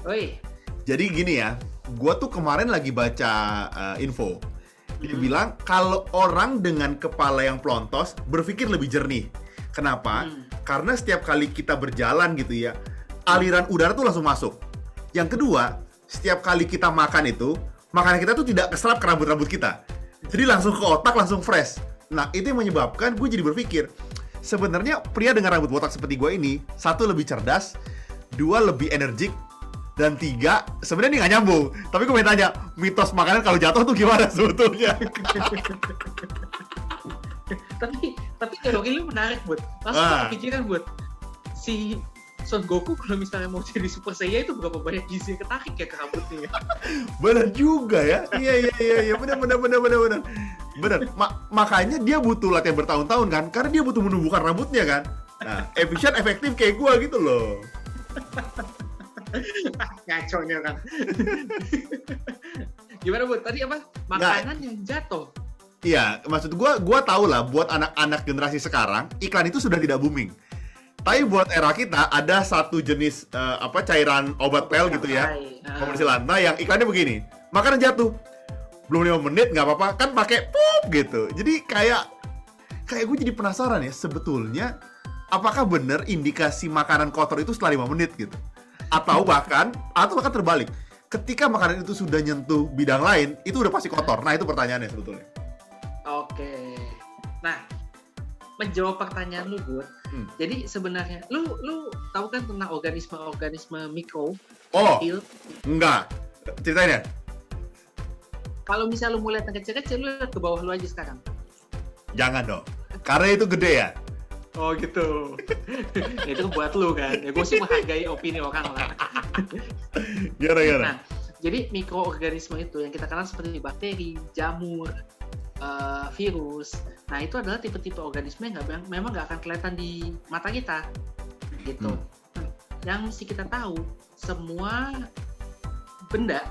Oi. Jadi gini ya, gue tuh kemarin lagi baca info. Dia bilang kalau orang dengan kepala yang pelontos berpikir lebih jernih. Kenapa? Karena setiap kali kita berjalan gitu ya, aliran udara tuh langsung masuk. Yang kedua, setiap kali kita makan itu, makanan kita tuh tidak keserap ke rambut-rambut kita. Jadi langsung ke otak, langsung fresh. Nah, itu yang menyebabkan gue jadi berpikir, sebenarnya pria dengan rambut botak seperti gue ini, satu lebih cerdas, dua lebih energik, dan tiga, sebenarnya ini nggak nyambung. Tapi gue mau tanya, mitos makanan kalau jatuh tuh gimana sebetulnya? tapi teori lu menarik, Bud. Langsung kepikiran, Bud. Si Son Goku kalau misalnya mau jadi Super Saiyan itu berapa banyak gizi yang ketarik ya ke rambutnya? Bener juga ya. Iya, bener. Makanya dia butuh latihan bertahun-tahun kan, karena dia butuh menumbuhkan rambutnya kan. Nah, efisien, efektif kayak gue gitu loh. Ngaco nih orang. Gimana, Bud? Tadi apa? Makanan yang jatuh. Iya, maksud gue tahu lah buat anak-anak generasi sekarang, iklan itu sudah tidak booming. Tapi buat era kita ada satu jenis cairan obat pel gitu ya, komersil lantai yang iklannya begini, makanan jatuh belum 5 menit nggak apa-apa kan pakai pup gitu. Jadi kayak gue jadi penasaran ya, sebetulnya apakah benar indikasi makanan kotor itu setelah 5 menit gitu, atau bahkan terbalik, ketika makanan itu sudah nyentuh bidang lain itu udah pasti kotor. Nah, itu pertanyaannya sebetulnya. Oke. Nah, menjawab pertanyaan lu, Bud. Jadi sebenarnya lu tahu kan tentang organisme mikro? Kecil? Enggak. Ceritain ya. Kalau misalnya lu mau lihat yang kecil-kecil, lu lihat ke bawah lu aja sekarang. Jangan dong. Karena itu gede ya. Oh gitu. Itu buat lu kan. Ya gue sih menghargai opini orang lah. Gara-gara. Nah, jadi mikroorganisme itu yang kita kenal seperti bakteri, jamur, virus. Nah, itu adalah tipe-tipe organisme yang memang nggak akan kelihatan di mata kita, gitu. Yang mesti kita tahu, semua benda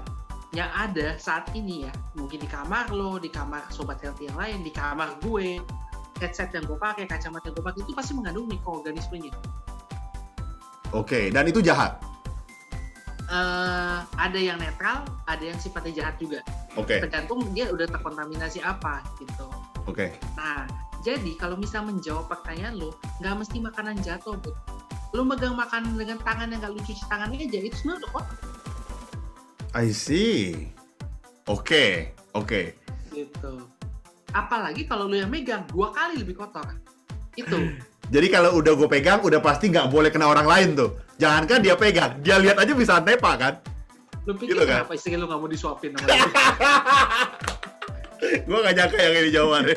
yang ada saat ini ya, mungkin di kamar lo, di kamar sobat healthy yang lain, di kamar gue, headset yang gue pakai, kacamata yang gue pakai, itu pasti mengandung mikroorganismenya. Oke, dan itu jahat? Ada yang netral, ada yang sifatnya jahat juga. Tergantung dia udah terkontaminasi apa gitu. Nah, jadi kalau misalnya menjawab pertanyaan lo, nggak mesti makanan jatuh, Bud. Lo megang makanan dengan tangan yang nggak lu cuci tangannya aja, itu sebenarnya udah kotor. I see. Oke. Gitu. Apalagi kalau lo yang megang 2 kali lebih kotor. Itu. Jadi kalau udah gue pegang, udah pasti nggak boleh kena orang lain tuh. Jangankan dia pegang, dia lihat aja bisa nepa kan? Lu pikir gitu kenapa istri lu nggak mau disuapin sama dia? Gue nggak nyangka yang ini jawabannya.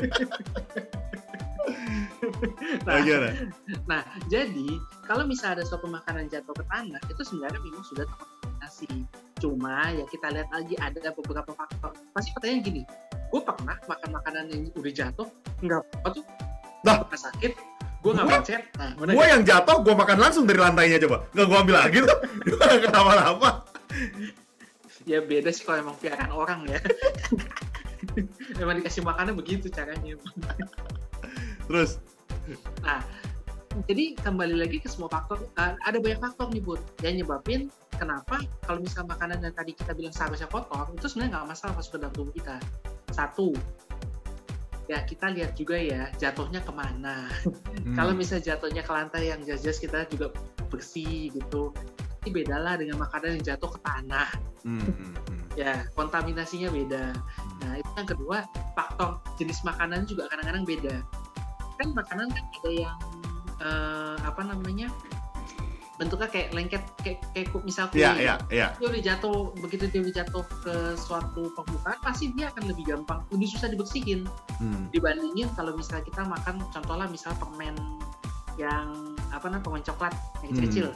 Nah, jadi kalau misalnya ada suatu makanan jatuh ke tanah, itu sebenarnya memang sudah terkontaminasi. Cuma ya kita lihat lagi ada beberapa faktor. Pasti pertanyaan gini, gue pernah makan makanan yang udah jatuh, nggak apa tuh, nggak sakit, gue nggak mencet. Gue yang jatuh, gue makan langsung dari lantainya coba, nggak gue ambil lagi tuh, gue nggak kenapa-napa. Ya beda sih kalau emang piaraan orang ya. Memang dikasih makannya begitu caranya. Terus? Nah, jadi kembali lagi ke semua faktor, ada banyak faktor nih Bud yang nyebabin kenapa kalau misalnya makanan yang tadi kita bilang seharusnya kotor itu sebenarnya nggak masalah masuk ke dalam tubuh kita. Satu, ya kita lihat juga ya jatuhnya kemana. Kalau misalnya jatuhnya ke lantai yang jelas-jelas kita juga bersih gitu, ini bedalah dengan makanan yang jatuh ke tanah. Ya kontaminasinya beda. Nah itu yang kedua, faktor jenis makanan juga kadang-kadang beda. Kan makanan kan ada yang bentuknya kayak lengket, kayak misal kue. Dia udah jatuh, begitu dia udah jatuh ke suatu permukaan, pasti dia akan lebih gampang, lebih susah dibersihin dibandingin kalau misalnya kita makan, contohnya misal permen yang permen coklat yang kecil-kecil.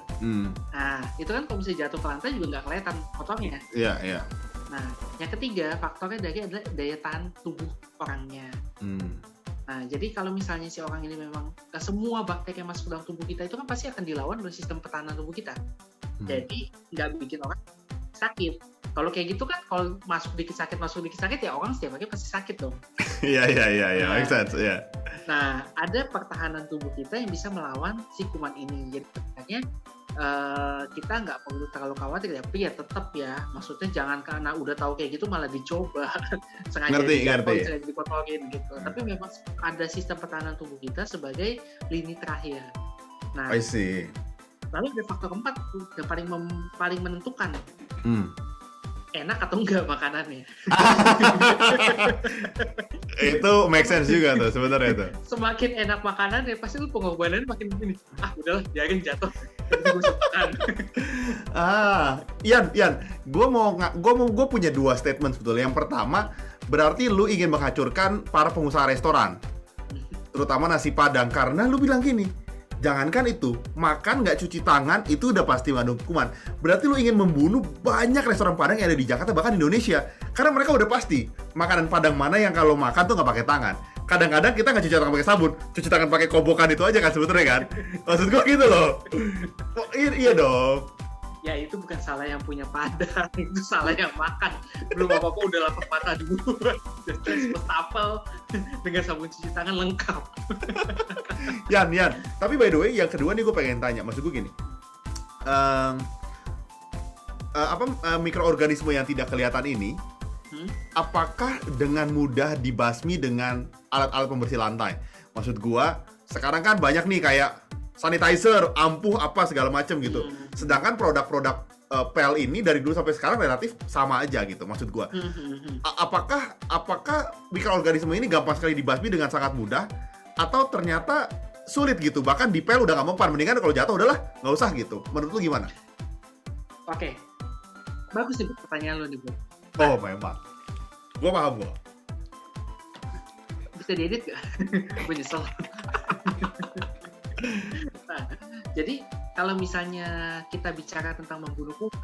Nah itu kan kalau misalnya jatuh ke lantai juga nggak kelihatan kotornya. Nah yang ketiga faktornya adalah daya tahan tubuh orangnya. Nah, jadi kalau misalnya si orang ini memang semua bakteri yang masuk ke dalam tubuh kita itu kan pasti akan dilawan oleh sistem pertahanan tubuh kita. Jadi nggak bikin orang sakit. Kalau kayak gitu kan, kalau masuk dikit sakit ya orang setiap hari pasti sakit dong. Iya, make sense. Nah, ada pertahanan tubuh kita yang bisa melawan si kuman ini. Jadi sebenarnya kita nggak perlu terlalu khawatir ya, tapi ya tetap ya, maksudnya jangan karena udah tahu kayak gitu malah dicoba sengaja dikotorin gitu. Tapi memang ada sistem pertahanan tubuh kita sebagai lini terakhir. Nah, I see. Lalu ada faktor keempat yang paling menentukan. Enak atau enggak makanannya. Itu make sense juga tuh sebenarnya itu. Semakin enak makanannya pasti lu pengorbanannya makin begini. Udahlah biarin jatuh. Ian, gue punya 2 statement sebetulnya. Yang pertama, berarti lu ingin menghancurkan para pengusaha restoran, terutama nasi Padang, karena lu bilang gini, jangankan itu, makan nggak cuci tangan itu udah pasti mengandung hukuman. Berarti lu ingin membunuh banyak restoran Padang yang ada di Jakarta, bahkan di Indonesia. Karena mereka udah pasti makanan Padang mana yang kalau makan tuh nggak pakai tangan. Kadang-kadang kita nggak cuci tangan pakai sabun, cuci tangan pakai kobokan itu aja kan sebetulnya kan. Maksud gua gitu loh. Iya dong. Ya itu bukan salah yang punya Padang, itu salah yang makan. Belum apa-apa udah lapar mata dulu. Terus wastafel dengan sabun cuci tangan lengkap. Yan. Tapi by the way, yang kedua nih gue pengen tanya, maksud gue gini, mikroorganisme yang tidak kelihatan ini, apakah dengan mudah dibasmi dengan alat-alat pembersih lantai? Maksud gue, sekarang kan banyak nih kayak sanitizer, ampuh apa segala macam gitu. Sedangkan produk-produk PEL ini dari dulu sampai sekarang relatif sama aja gitu. Maksud gue, apakah mikroorganisme ini gampang sekali dibasmi dengan sangat mudah, atau ternyata sulit gitu? Bahkan di PEL udah nggak mempan, mendingan kalau jatuh udahlah nggak usah gitu. Menurut lu gimana? Oke, bagus nih pertanyaan lu nih, Bu. Oh memang, gue paham gue. Bisa diedit gak? Gue nyesel. Nah, jadi kalau misalnya kita bicara tentang membunuh kuman,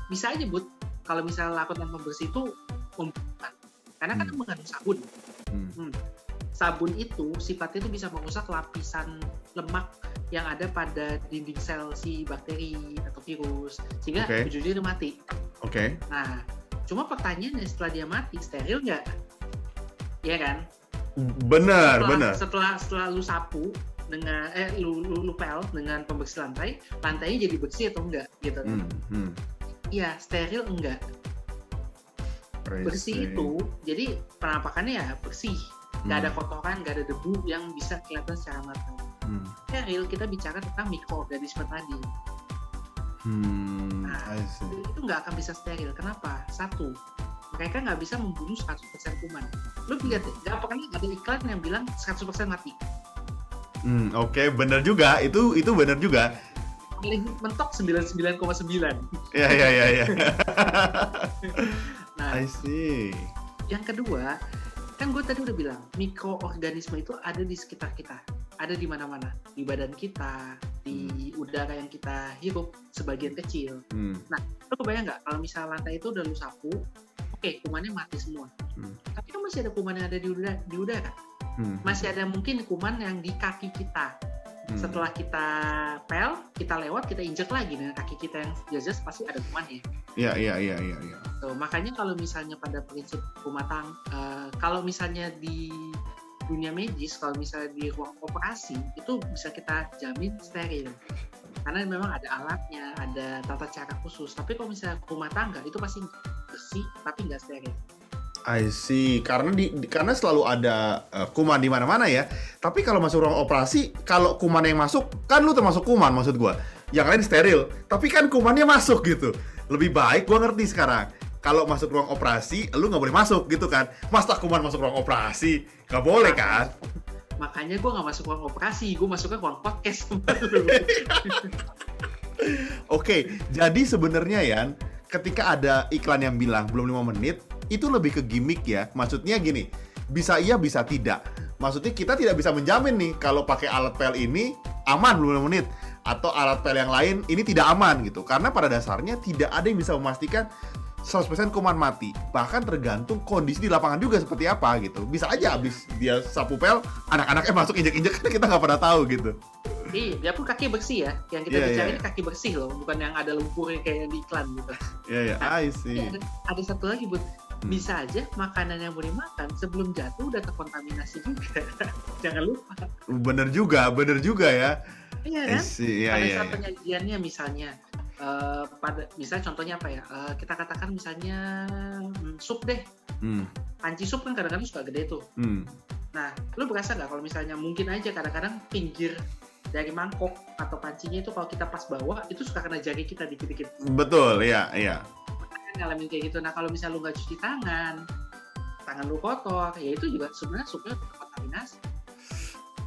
bisa aja Bud, kalau misalnya lakukan pembersih itu membunuh, karena kan mengandung sabun. Sabun itu sifatnya itu bisa merusak lapisan lemak yang ada pada dinding sel si bakteri atau virus, sehingga ujung-ujungnya dia mati. Nah, cuma pertanyaannya setelah dia mati steril nggak? Iya kan? Benar. Setelah lu sapu dengan lu pel dengan pembersih lantainya jadi bersih atau enggak gitu kan? Iya, steril enggak. Bersih itu jadi penampakannya ya bersih, nggak ada kotoran, nggak ada debu yang bisa kelihatan secara mata. Steril kita bicara tentang mikroorganisme tadi. Nah, itu nggak akan bisa steril. Kenapa? Satu, mereka nggak bisa membunuh 100% kuman. Lu lihat deh, nggak pernah ada iklan yang bilang 100% mati. Benar juga. Itu benar juga. Paling mentok 99,9. Iya. Nah, I see. Yang kedua, kan gue tadi udah bilang, mikroorganisme itu ada di sekitar kita. Ada di mana-mana. Di badan kita, di udara yang kita hirup sebagian kecil. Nah, lu kebayang nggak kalau misalnya lantai itu udah lu sapu, kumannya mati semua. Tapi kan masih ada kuman yang ada di udara. Masih ada mungkin kuman yang di kaki kita. Setelah kita pel, kita lewat, kita injek lagi dengan kaki kita yang jelas pasti ada kumannya. Iya. So, makanya kalau misalnya pada prinsip rumah tangga, kalau misalnya di dunia medis, kalau misalnya di ruang operasi, itu bisa kita jamin steril. Karena memang ada alatnya, ada tata cara khusus. Tapi kalau misalnya rumah tangga, itu pasti bersih, tapi nggak steril. I see, karena selalu ada kuman di mana-mana ya. Tapi kalau masuk ruang operasi, kalau kuman yang masuk, kan lu termasuk kuman maksud gua. Yang lain steril, tapi kan kumannya masuk gitu. Lebih baik gua ngerti sekarang. Kalau masuk ruang operasi, lu nggak boleh masuk gitu kan. Masa kuman masuk ruang operasi? Nggak boleh kan? Makanya gua nggak masuk ruang operasi, gua masuknya ruang podcast. Oke, jadi sebenarnya Yan, ketika ada iklan yang bilang belum 5 menit, itu lebih ke gimmick ya. Maksudnya gini, bisa iya bisa tidak. Maksudnya kita tidak bisa menjamin nih kalau pakai alat pel ini aman belum 5 menit, atau alat pel yang lain ini tidak aman gitu. Karena pada dasarnya tidak ada yang bisa memastikan 100% kuman mati. Bahkan tergantung kondisi di lapangan juga seperti apa gitu. Bisa aja abis dia sapu pel, anak-anaknya masuk injek-injek, kita nggak pernah tahu gitu. Iya, dia pun kaki bersih ya. Yang kita bicara ini kaki bersih loh, bukan yang ada lumpurnya kayak di iklan gitu. Iya, nah, I see. Ada satu lagi, Bud. Bisa aja makanan yang boleh makan sebelum jatuh udah terkontaminasi juga. Jangan lupa. Bener juga ya. Iya kan? Pada saat iya. penyajiannya misalnya, misalnya contohnya apa ya? Kita katakan misalnya sup deh. Panci sup kan kadang-kadang suka gede tuh. Nah, lu berasa nggak kalau misalnya mungkin aja kadang-kadang pinggir dari mangkok atau pancinya itu kalau kita pas bawa itu suka kena jari kita dikit-dikit. Betul, iya. Ngalamin kayak gitu. Nah, kalau misalnya lu nggak cuci tangan lu kotor, ya itu juga sebenarnya supnya kontaminasi.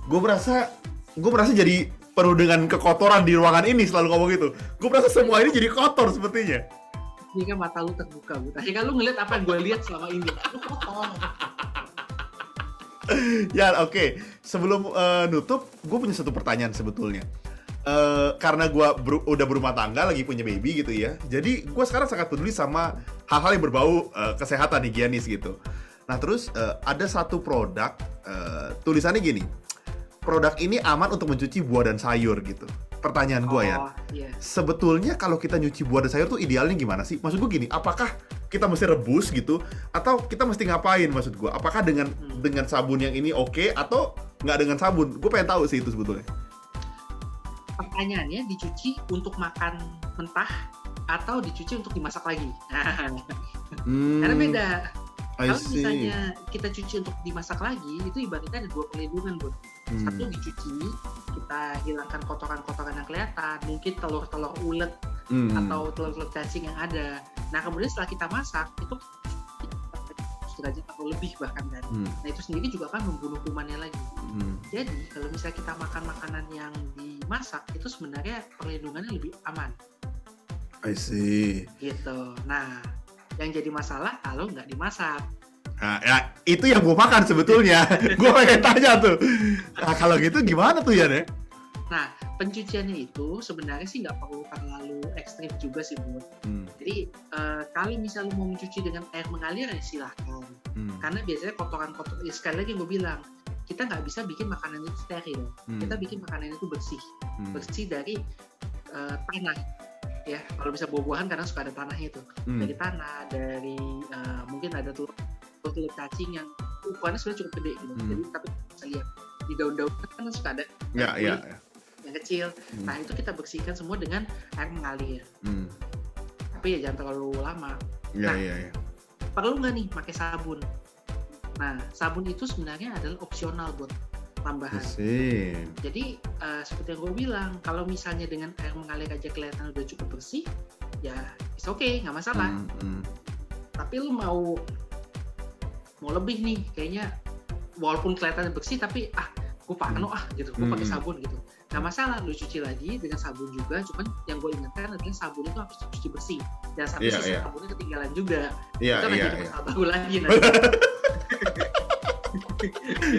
Gue merasa jadi penuh dengan kekotoran di ruangan ini selalu ngomong gitu. Gue merasa semua ini jadi kotor sepertinya. Ini kan mata lu terbuka, Bu. Tadi kan lu ngeliat apa yang gue lihat selama ini. Lu kotor. Ya, oke. Sebelum nutup, gue punya satu pertanyaan sebetulnya. Karena gue udah berumah tangga, lagi punya baby gitu ya. Jadi gue sekarang sangat peduli sama hal-hal yang berbau kesehatan, higienis gitu. Nah terus ada satu produk, tulisannya gini, produk ini aman untuk mencuci buah dan sayur gitu. Pertanyaan gue ya, sebetulnya kalau kita nyuci buah dan sayur tuh idealnya gimana sih? Maksud gue gini, apakah kita mesti rebus gitu, atau kita mesti ngapain? Maksud gue, apakah dengan sabun yang ini oke, atau nggak dengan sabun? Gue pengen tahu sih itu sebetulnya. Pertanyaannya, dicuci untuk makan mentah atau dicuci untuk dimasak lagi? Karena beda. Kalau misalnya kita cuci untuk dimasak lagi, itu ibaratnya ada dua perlindungan, Bud. Satu, dicuci, kita hilangkan kotoran-kotoran yang kelihatan, mungkin telur-telur ulet atau telur-telur cacing yang ada. Nah, kemudian setelah kita masak, itu derajat atau lebih bahkan kan. Nah, itu sendiri juga kan membunuh kumannya lagi. Jadi, kalau misalnya kita makan makanan yang dimasak, itu sebenarnya perlindungannya lebih aman. I see. Gitu. Nah, yang jadi masalah kalau nggak dimasak. Nah, ya, itu yang gue makan sebetulnya. Gue pengen tanya tuh. Nah, kalau gitu gimana tuh ya, deh? Nah, pencuciannya itu sebenarnya sih nggak perlu terlalu ekstrim juga sih, Bud. Jadi, kalau misalnya mau mencuci dengan air mengalir, ya silahkan. Karena biasanya kotoran-kotoran, sekali lagi gue bilang, kita nggak bisa bikin makanan itu steril. Kita bikin makanan itu bersih. Bersih dari tanah. Ya, kalau bisa buah-buahan karena suka ada tanahnya itu. Dari tanah, dari mungkin ada telur cacing yang ukurannya sebenarnya cukup gede gitu. Jadi tapi bisa lihat di daun-daun kan suka ada yang kecil. Nah, itu kita bersihkan semua dengan air mengalir. Tapi ya jangan terlalu lama. Perlu nggak nih pakai sabun? Nah, sabun itu sebenarnya adalah opsional buat tambahan. Jadi seperti yang gue bilang, kalau misalnya dengan air mengalir aja kelihatan udah cukup bersih, ya it's okay, nggak masalah. Tapi lu mau lebih nih, kayaknya walaupun kelihatan bersih tapi gue pano gitu, gue pakai sabun gitu, nggak masalah, lu cuci lagi dengan sabun juga. Cuman yang gue ingatkan adalah sabun itu harus dicuci bersih, dan sampai sisa sabunnya ketinggalan juga. Itu kan jadi masalah baru lagi nanti.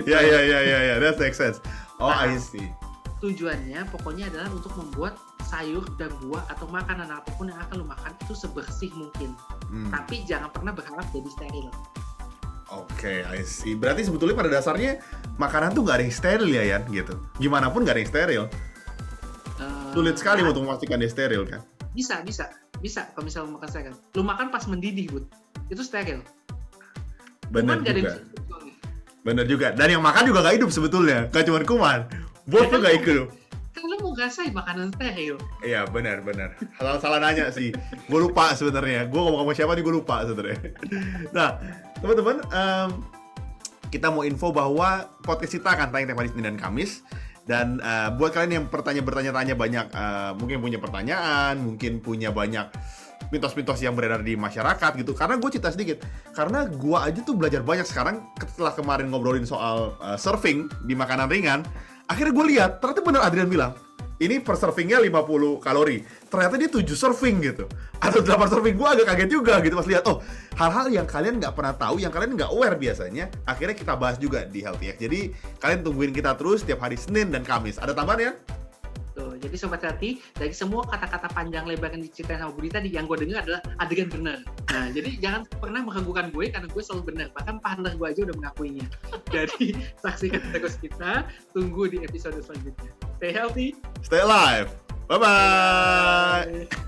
Ya, that makes sense. I see. Tujuannya pokoknya adalah untuk membuat sayur dan buah atau makanan apapun yang akan lo makan itu sebersih mungkin. Tapi jangan pernah berharap jadi steril. Oke, I see. Berarti sebetulnya pada dasarnya makanan tuh nggak ada yang steril ya, Yan, gitu. Gimana pun nggak ada yang steril. Sulit sekali untuk memastikan dia steril kan? Bisa. Kalau misalnya lo makan steril, lo makan pas mendidih, Bud, itu steril. Bener juga. Dan yang makan juga nggak hidup sebetulnya, nggak cuma kuman. Bos tuh nggak hidup. Kan lo mau ngerasain makanan steril. Iya, benar. Salah nanya sih. Gue lupa sebenarnya. Gue ngomong sama siapa nih, gue lupa sebenarnya. Nah, teman-teman, kita mau info bahwa podcast kita akan tayang tiap hari Senin dan Kamis. Dan buat kalian yang bertanya-tanya banyak, mungkin punya pertanyaan, mungkin punya banyak mitos-mitos yang beredar di masyarakat gitu. Karena gue cerita sedikit, karena gue aja tuh belajar banyak sekarang setelah kemarin ngobrolin soal surfing di makanan ringan. Akhirnya gue lihat, ternyata bener Adrian bilang, ini per servingnya 50 kalori. Ternyata dia 7 serving gitu. Atau 8 serving, gue agak kaget juga gitu pas lihat. Oh, hal-hal yang kalian nggak pernah tahu, yang kalian nggak aware biasanya, akhirnya kita bahas juga di Healthy X. Jadi, kalian tungguin kita terus setiap hari Senin dan Kamis. Ada tambahan ya? Tuh, jadi Sobat Healthy, dari semua kata-kata panjang lebar yang diceritain sama Budi tadi, yang gue dengar adalah adegan benar. Nah, jadi jangan pernah meragukan gue, karena gue selalu benar. Bahkan partner gue aja udah mengakuinya. Jadi, saksikan terus kita, tunggu di episode selanjutnya. Stay healthy, stay alive. Bye-bye.